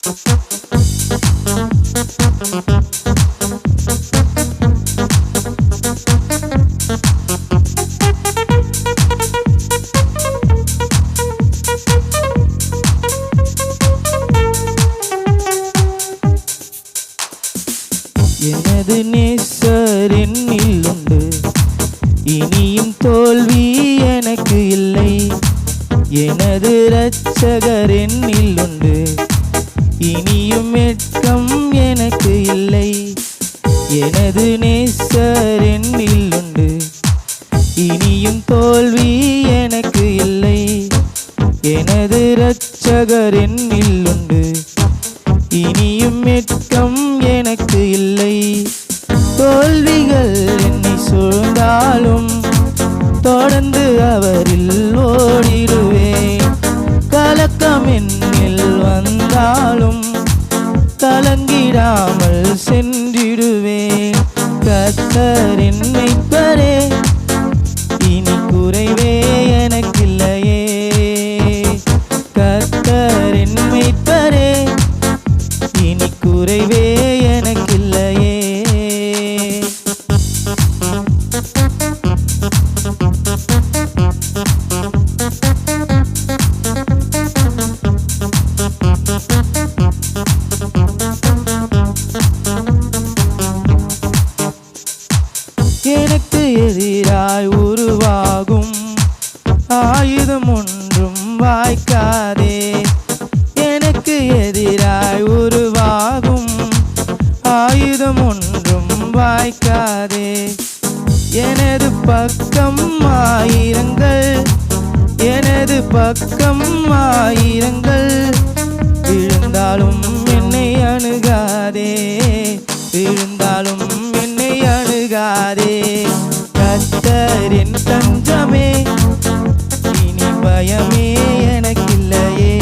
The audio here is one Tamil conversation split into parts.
எனது நேசர் என்னில் உண்டு, இனியும் தோல்வி எனக்கு இல்லை. எனது இரட்சகர் என்னில் உண்டு, இனியும் வெட்கம் எனக்கு இல்லை. எனது நேசர் என்னில் உண்டு, இனியும் தோல்வி எனக்கு இல்லை. எனது இரட்சகர் என்னில் உண்டு, இனியும் வெட்கம் எனக்கு இல்லை. தோல்விகள் என்னை சூழ்ந்தாலும் தொடர்ந்து அவரில் ஓடிடுவேன். கலக்கம் என்னில் வந்தாலும் கலங்கிடாமல் சென்றிடுவேன். கர்த்தர் என் மீட்பரே, இனி குறைவே எனக்கில்லையே. கர்த்தர் என் மீட்பரே, இனி குறைவே எனக்கில்லையே. எனக்கு எதிராய் உருவாகும் ஆயுதம் ஒன்றும் வாய்க்காதே. எனக்கு எதிராய் உருவாகும் ஆயுதம் ஒன்றும் வாய்க்காதே. எனது பக்கம் ஆயிரங்கள், எனது பக்கம் ஆயிரங்கள் விழுந்தாலும் என்னை அணுகாதே. விழுந்தாலும் என்னை அணுகாதே. கர்த்தர் என் தஞ்சமே, இனி பயமே எனக்கில்லையே.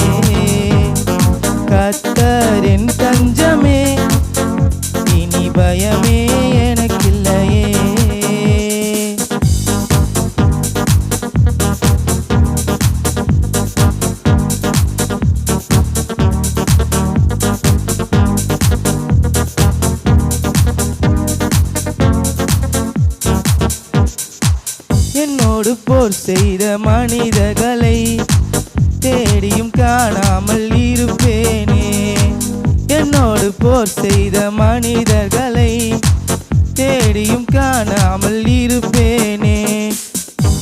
கர்த்தர் என் தஞ்சமே, இனி பயமே எனக்கில்லையே. என்னோடு போர் செய்த மனிதர்களை தேடியும் காணாமல் இருப்பேனே. என்னோடு போர் செய்த மனிதர்களை தேடியும் காணாமல் இருப்பேனே.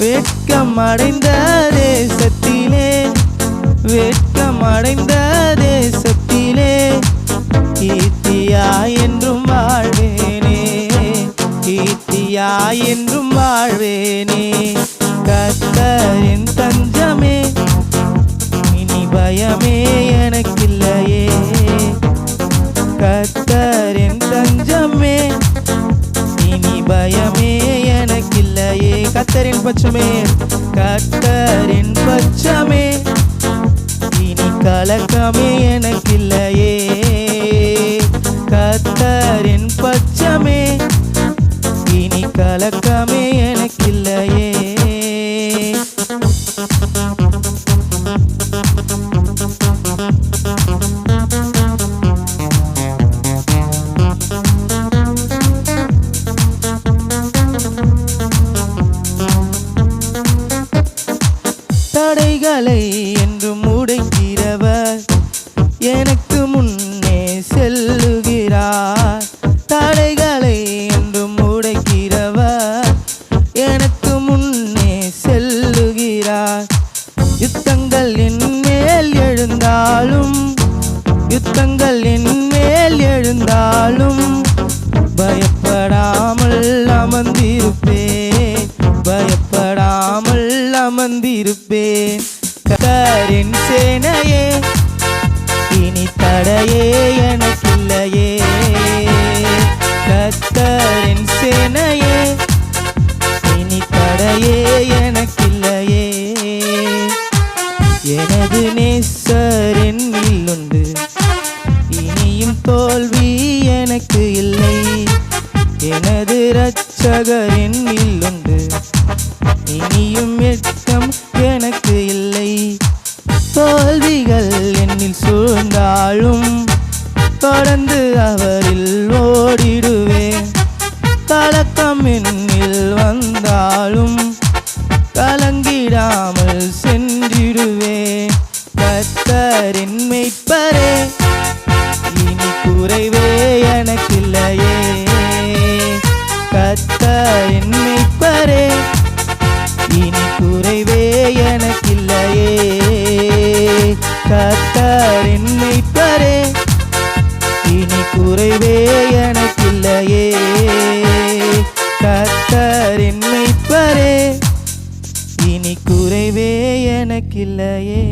வெட்கம் அடைந்த தேசத்திலே, வெட்கம் அடைந்த தேசத்திலே கீர்த்தியா என்றும் வாழ்வேனே. கீர்த்தியா என்றும் வாழ்வேனே. கர்த்தர் என் தஞ்சமே, இனி பயமே எனக்கில்லையே. கர்த்தர் என் தஞ்சமே, இனி பயமே எனக்கில்லையே. கர்த்தரின் பட்சமே, கர்த்தரின் பட்சமே, இனி கலக்கமே எனக்கில்லையே. கர்த்தரின் பட்சமே, இனி கலக்கமே எனக்கில்லையே. தடைகளை என்றும் உடைக்கிறவர் எனக்கு முன்னே செல்லுகிறார். தடைகளை என்றும் உடைக்கிறவர் எனக்கு முன்னே செல்லுகிறார். யுத்தங்கள் என் மேல் எழுந்தாலும், யுத்தங்கள் என் மேல் எழுந்தாலும் பயப்படாமல் அமர்ந்திருப்பேன். பயப்படாமல் அமர்ந்திருப்பேன். கர்த்தரின் சேனையே, இனி தடையே எனக்கில்லையே. கர்த்தரின் சேனையே, இனி தடையே எனக்கில்லையே. எனது நேசர் என்னில் உண்டு, இனியும் தோல்வி எனக்கு இல்லை. எனது இரட்சகர் என்னில் உண்டு, இனியும் வெட்கம் எனக்கு இல்லை. தோல்விகள் என்னில் என்னில் சூழ்ந்தாலும் தொடர்ந்து அவரில் ஓடிடுவேன். கலக்கம் என்னில் வந்தாலும் கலங்கிடாமல் சென்றிடுவேன். கர்த்தர் என் மேய்ப்பரே, இனி குறைவே எனக்கில்லையே. கர்த்தர் என் மேய்ப்பரே, இனி குறைவே எனக்கில்லையே. கர்த்தர் என் மேய்ப்பரே, இனி குறைவே எனக்கில்லையே. கர்த்தர் என் மேய்ப்பரே, இனி குறைவே எனக்கில்லையே.